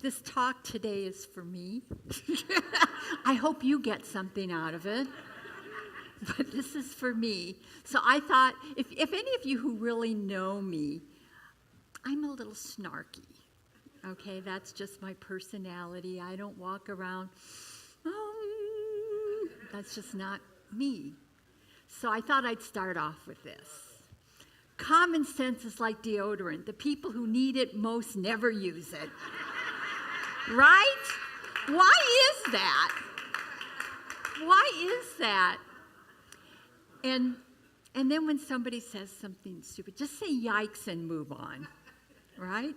this talk today is for me. I hope you get something out of it. But this is for me. So I thought, if any of you who really know me, I'm a little snarky. Okay, that's just my personality. I don't walk around, that's just not me. So I thought I'd start off with this. Common sense is like deodorant. The people who need it most never use it. Right? Why is that? Why is that? And then when somebody says something stupid, just say yikes and move on. Right?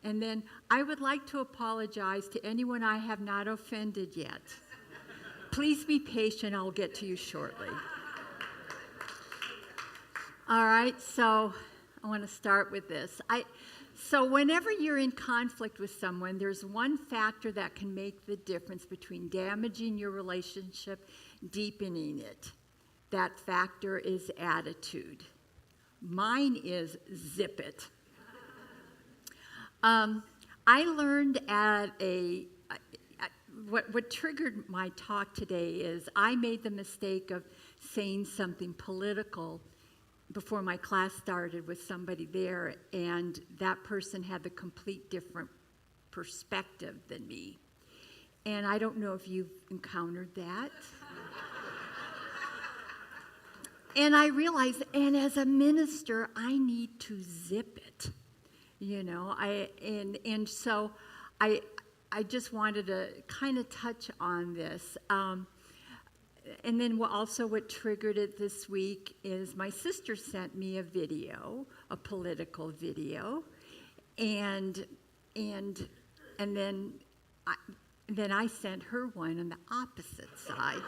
And then I would like to apologize to anyone I have not offended yet. Please be patient. I'll get to you shortly. All right, so I want to start with this. So whenever you're in conflict with someone, there's one factor that can make the difference between damaging your relationship, deepening it. That factor is attitude. Mine is zip it. I learned at what triggered my talk today is I made the mistake of saying something political before my class started with somebody there, and that person had the complete different perspective than me. And I don't know if you've encountered that. And I realized, and as a minister, I need to zip it. So I just wanted to kind of touch on this. And then what triggered it this week is my sister sent me a video, a political video, and then I sent her one on the opposite side.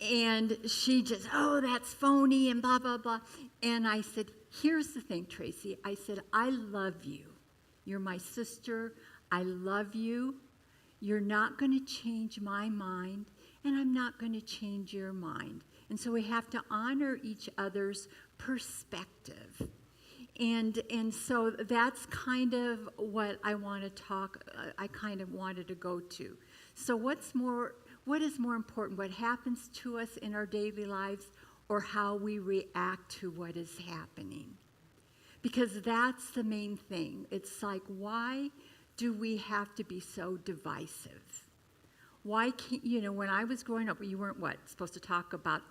And she just, that's phony and blah, blah, blah. And I said, here's the thing, Tracy. I said, I love you. You're my sister. I love you. You're not going to change my mind, and I'm not going to change your mind. And so we have to honor each other's perspective. And so that's kind of what I want to I kind of wanted to go to. So what is more important, what happens to us in our daily lives or how we react to what is happening? Because that's the main thing. It's like, why do we have to be so divisive? Why can't, when I was growing up, you weren't supposed to talk about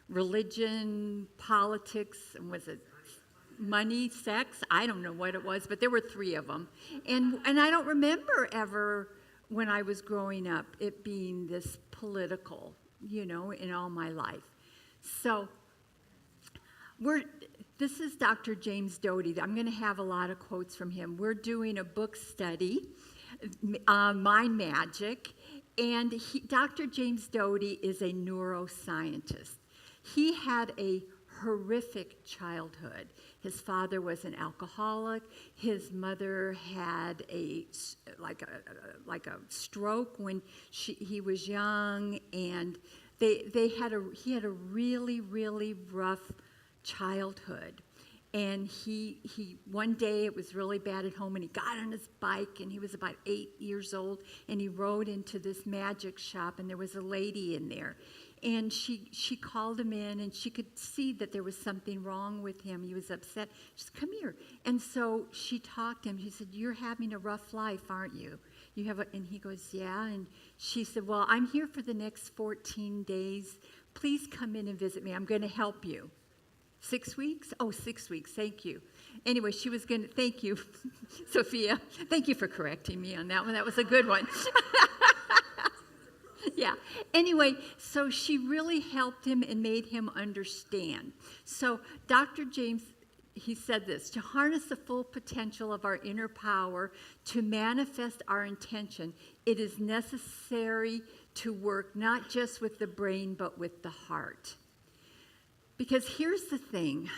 religion, politics, and was it money, sex? I don't know what it was, but there were 3 of them. And I don't remember ever, when I was growing up, it being this political, in all my life. So this is Dr. James Doty. I'm going to have a lot of quotes from him. We're doing a book study, Mind Magic, and Dr. James Doty is a neuroscientist. He had a horrific childhood. His father was an alcoholic. His mother had a stroke when he was young, and he had a really, really rough childhood. And he one day it was really bad at home, and he got on his bike, and he was about 8 years old, and he rode into this magic shop, and there was a lady in there. And she called him in, and she could see that there was something wrong with him. He was upset. She said, come here. And so she talked to him. She said, you're having a rough life, aren't you? And he goes, yeah. And she said, well, I'm here for the next 14 days. Please come in and visit me. I'm going to help you. 6 weeks? Oh, 6 weeks. Thank you. Anyway, she was going to, thank you, Sophia. Thank you for correcting me on that one. That was a good one. Yeah. Anyway, so she really helped him and made him understand. So Dr. James, he said this, to harness the full potential of our inner power, to manifest our intention, it is necessary to work not just with the brain, but with the heart. Because here's the thing,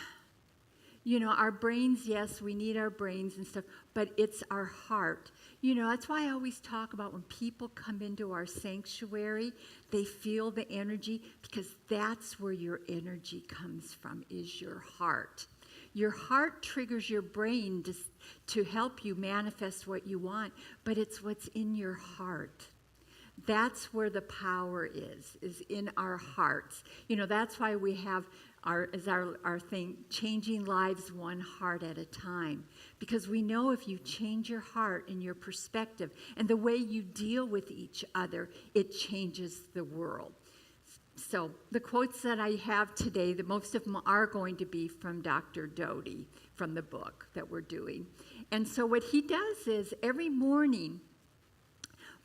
our brains, yes, we need our brains and stuff, but it's our heart. That's why I always talk about when people come into our sanctuary, they feel the energy, because that's where your energy comes from, is your heart. Your heart triggers your brain to help you manifest what you want, but it's what's in your heart. That's where the power is in our hearts. That's why we have our thing, changing lives one heart at a time. Because we know if you change your heart and your perspective and the way you deal with each other, it changes the world. So the quotes that I have today, the most of them are going to be from Dr. Doty, from the book that we're doing. And so what he does is every morning,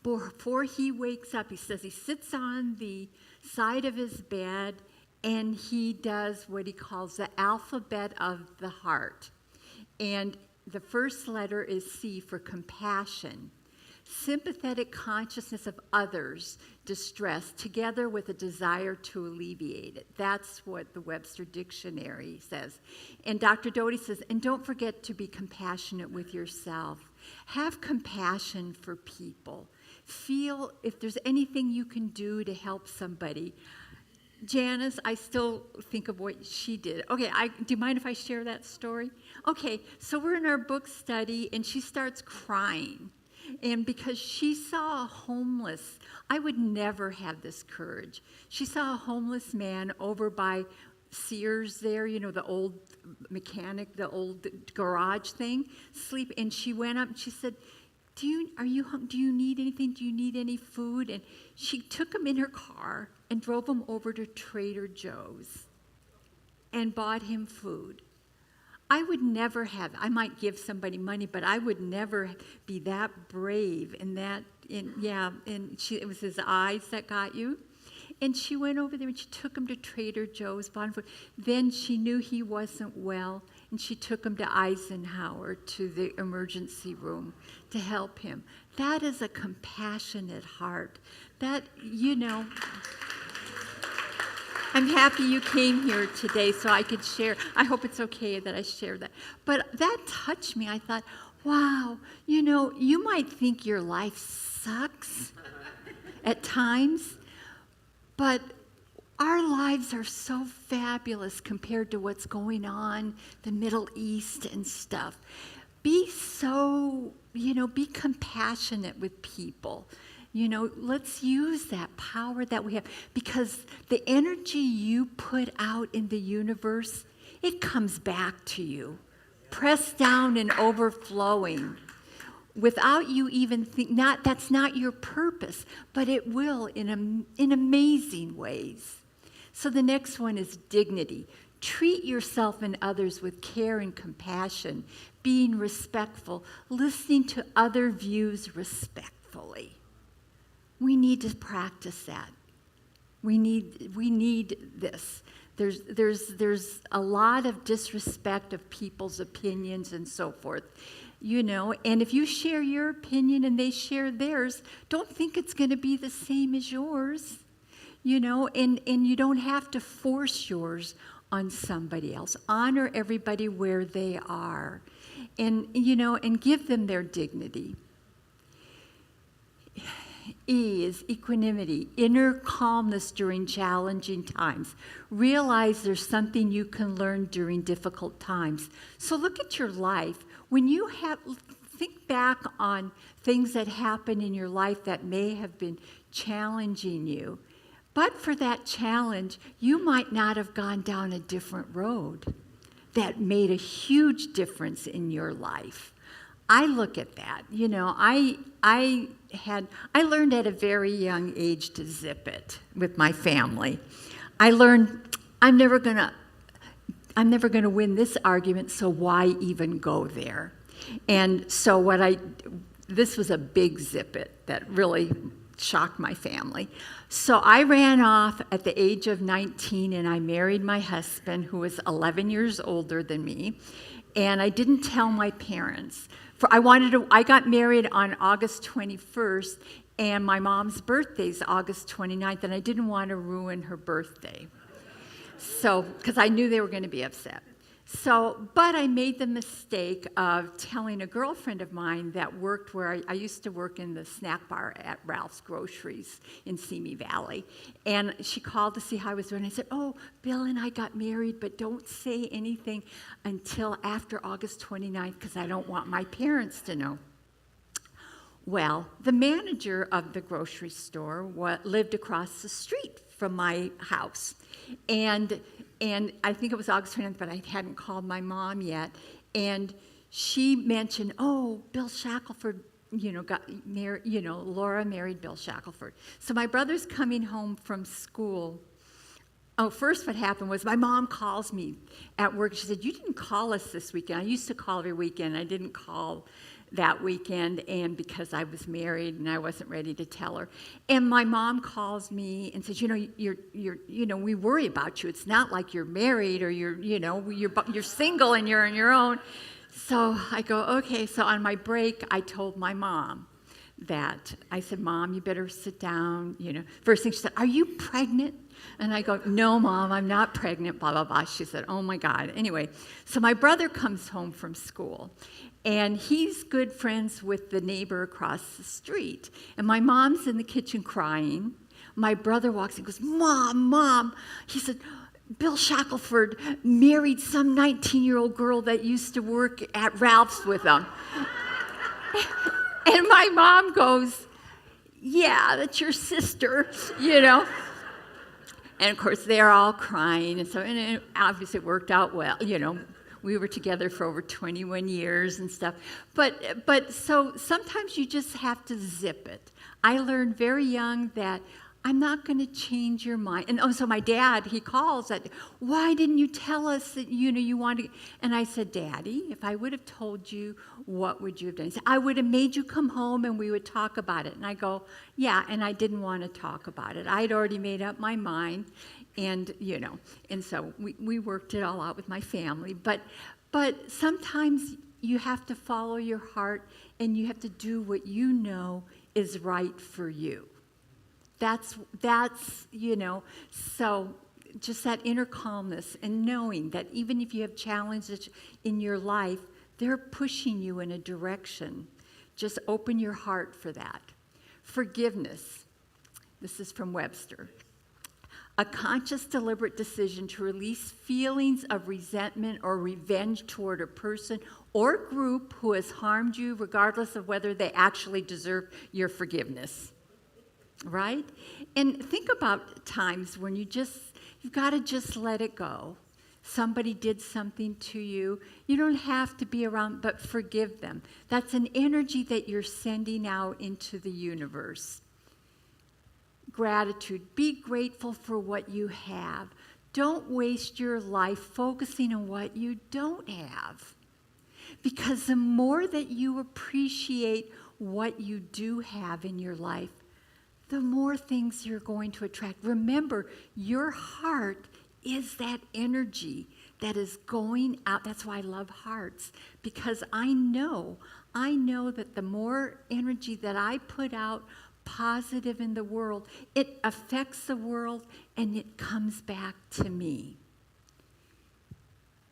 before he wakes up, he says he sits on the side of his bed and he does what he calls the alphabet of the heart. And the first letter is C for compassion. Sympathetic consciousness of others' distress together with a desire to alleviate it. That's what the Webster Dictionary says. And Dr. Doty says, and don't forget to be compassionate with yourself. Have compassion for people. Feel if there's anything you can do to help somebody. Janice, I still think of what she did. Okay, do you mind if I share that story? Okay, so we're in our book study, and she starts crying. And because she saw a homeless, I would never have this courage. She saw a homeless man over by Sears there, the old mechanic, the old garage thing, sleep. And she went up and she said, do you need anything? Do you need any food? And she took him in her car and drove him over to Trader Joe's and bought him food. I would never have, I might give somebody money, but I would never be that brave and it was his eyes that got you. And she went over there and she took him to Trader Joe's, bought him food. Then she knew he wasn't well, and she took him to Eisenhower, to the emergency room, to help him. That is a compassionate heart. I'm happy you came here today so I could share. I hope it's okay that I share that. But that touched me. I thought, wow, you might think your life sucks at times, but our lives are so fabulous compared to what's going on, the Middle East and stuff. Be compassionate with people. Let's use that power that we have, because the energy you put out in the universe, it comes back to you, pressed down and overflowing. Without you even that's not your purpose, but it will in amazing ways. So the next one is dignity. Treat yourself and others with care and compassion, being respectful, listening to other views respectfully. We need to practice that. We need this. There's a lot of disrespect of people's opinions and so forth. And if you share your opinion and they share theirs, don't think it's going to be the same as yours, and you don't have to force yours on somebody else. Honor everybody where they are, and give them their dignity. E is equanimity, inner calmness during challenging times. Realize there's something you can learn during difficult times. So look at your life. When you think back on things that happened in your life that may have been challenging you, but for that challenge, you might not have gone down a different road that made a huge difference in your life. I look at that. I learned at a very young age to zip it with my family. I learned I'm never gonna win this argument, so why even go there? And so this was a big zip it that really shocked my family. So I ran off at the age of 19 and I married my husband, who was 11 years older than me, and I didn't tell my parents. I got married on August 21st, and my mom's birthday is August 29th, and I didn't want to ruin her birthday. So, because I knew they were going to be upset. But I made the mistake of telling a girlfriend of mine that worked where I used to work in the snack bar at Ralph's Groceries in Simi Valley. And she called to see how I was doing. I said, oh, Bill and I got married, but don't say anything until after August 29th because I don't want my parents to know. Well, the manager of the grocery store lived across the street from my house. And I think it was August 29th, but I hadn't called my mom yet. And she mentioned, oh, Bill Shackelford, got married, Laura married Bill Shackelford. So my brother's coming home from school. Oh, first what happened was my mom calls me at work. She said, you didn't call us this weekend. I used to call every weekend. I didn't call that weekend, and because I was married and I wasn't ready to tell her. And my mom calls me and says, we worry about you. It's not like you're married or you're single and you're on your own. So I go, okay. So on my break, I told my mom that. I said, Mom, you better sit down. First thing she said, are you pregnant? And I go, no, Mom, I'm not pregnant, blah, blah, blah. She said, oh, my God. Anyway, so my brother comes home from school, and he's good friends with the neighbor across the street. And my mom's in the kitchen crying. My brother walks in and goes, Mom. He said, Bill Shackelford married some 19-year-old girl that used to work at Ralph's with him. And my mom goes, yeah, that's your sister, And, of course, they're all crying. And it obviously worked out well, We were together for over 21 years and stuff. But so sometimes you just have to zip it. I learned very young that I'm not going to change your mind. And so my dad, he calls that, why didn't you tell us that, you wanted to? And I said, Daddy, if I would have told you, what would you have done? He said, I would have made you come home and we would talk about it. And I go, yeah, and I didn't want to talk about it. I'd already made up my mind. And, and so we worked it all out with my family. But sometimes you have to follow your heart and you have to do what you know is right for you. That's so just that inner calmness and knowing that even if you have challenges in your life, they're pushing you in a direction. Just open your heart for that. Forgiveness. This is from Webster. A conscious, deliberate decision to release feelings of resentment or revenge toward a person or group who has harmed you, regardless of whether they actually deserve your forgiveness. Right? And think about times when you've got to just let it go. Somebody did something to you. You don't have to be around, but forgive them. That's an energy that you're sending out into the universe. Gratitude. Be grateful for what you have. Don't waste your life focusing on what you don't have. Because the more that you appreciate what you do have in your life, the more things you're going to attract. Remember, your heart is that energy that is going out. That's why I love hearts, because I know that the more energy that I put out positive in the world, it affects the world and it comes back to me.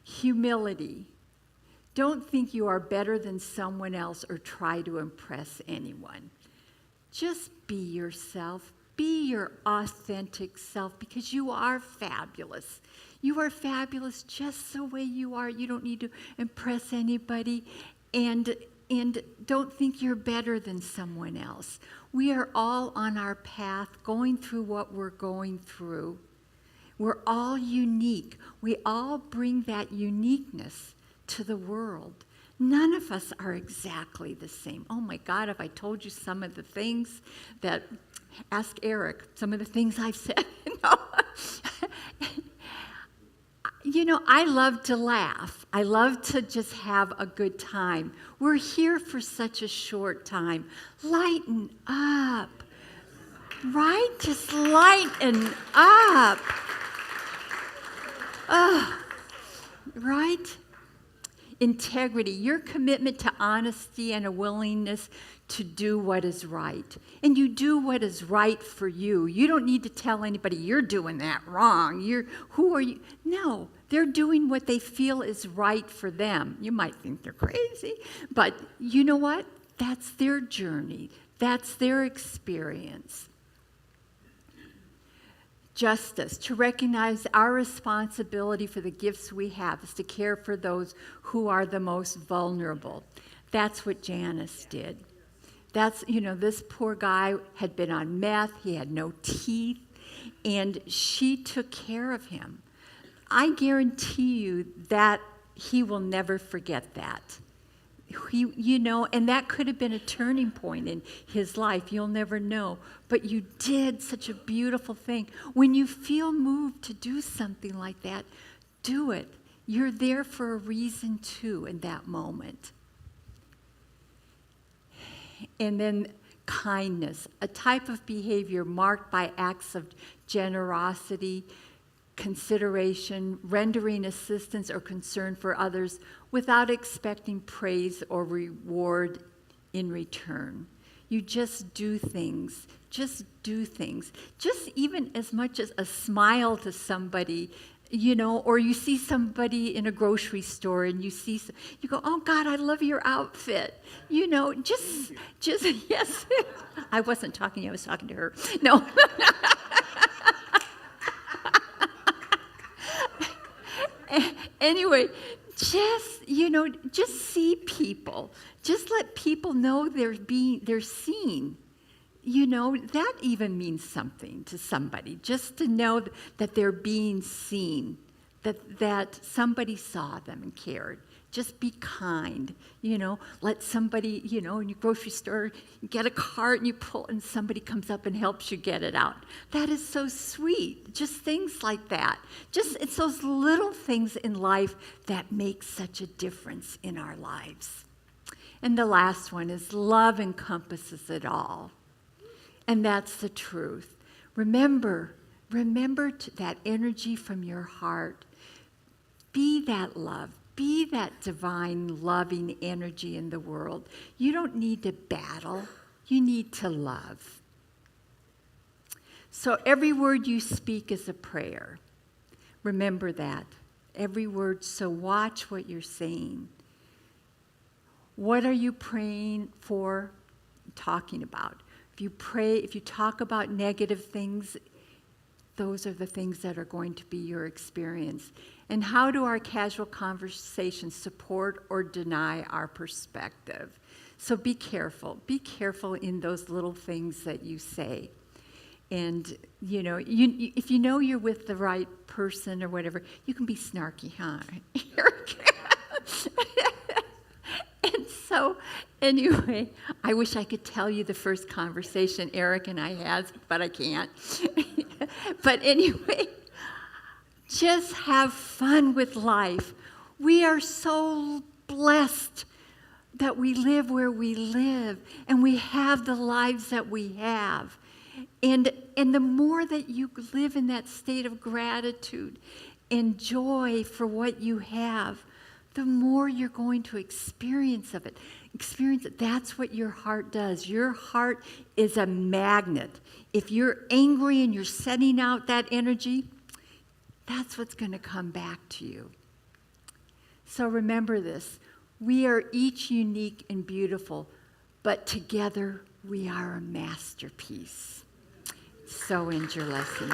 Humility. Don't think you are better than someone else or try to impress anyone. Just be yourself. Be your authentic self, because you are fabulous. You are fabulous just the way you are. You don't need to impress anybody, and don't think you're better than someone else. We are all on our path going through what we're going through. We're all unique. We all bring that uniqueness to the world. None of us are exactly the same. Oh my God, have I told you some of the things that, ask Eric, some of the things I've said. I love to laugh. I love to just have a good time. We're here for such a short time. Lighten up, right? Just lighten up. Right? Integrity, your commitment to honesty and a willingness to do what is right. And you do what is right for you. You don't need to tell anybody you're doing that wrong. Who are you? No, They're doing what they feel is right for them. You might think they're crazy, but you know what? That's their journey. That's their experience. Justice, to recognize our responsibility for the gifts we have is to care for those who are the most vulnerable. That's what Janice did. That's, this poor guy had been on meth, he had no teeth, and she took care of him. I guarantee you that he will never forget that. And that could have been a turning point in his life. You'll never know. But you did such a beautiful thing. When you feel moved to do something like that, do it. You're there for a reason too in that moment. And then kindness, a type of behavior marked by acts of generosity, consideration, rendering assistance or concern for others without expecting praise or reward in return. You just do things. Just do things. Just even as much as a smile to somebody, or you see somebody in a grocery store and you go, oh God, I love your outfit. Just yes. I wasn't talking, I was talking to her. No. Anyway, just see people. Just let people know they're seen. That even means something to somebody. Just to know that they're being seen, that somebody saw them and cared. Just be kind. Let somebody, in your grocery store, you get a cart and you pull, and somebody comes up and helps you get it out. That is so sweet. Just things like that. It's those little things in life that make such a difference in our lives. And the last one is love encompasses it all. And that's the truth. Remember that energy from your heart. Be that love. Be that divine, loving energy in the world. You don't need to battle. You need to love. So every word you speak is a prayer. Remember that. Every word. So watch what you're saying. What are you praying for, talking about? If you talk about negative things, those are the things that are going to be your experience. And how do our casual conversations support or deny our perspective? So be careful. Be careful in those little things that you say. And, if you know you're with the right person or whatever, you can be snarky, huh? And so, anyway, I wish I could tell you the first conversation Eric and I had, but I can't. But anyway, just have fun with life. We are so blessed that we live where we live and we have the lives that we have. And the more that you live in that state of gratitude and joy for what you have, the more you're going to experience it. That's what your heart does. Your heart is a magnet. If you're angry and you're sending out that energy, that's what's going to come back to you. So remember this. We are each unique and beautiful, but together we are a masterpiece. So end your lesson.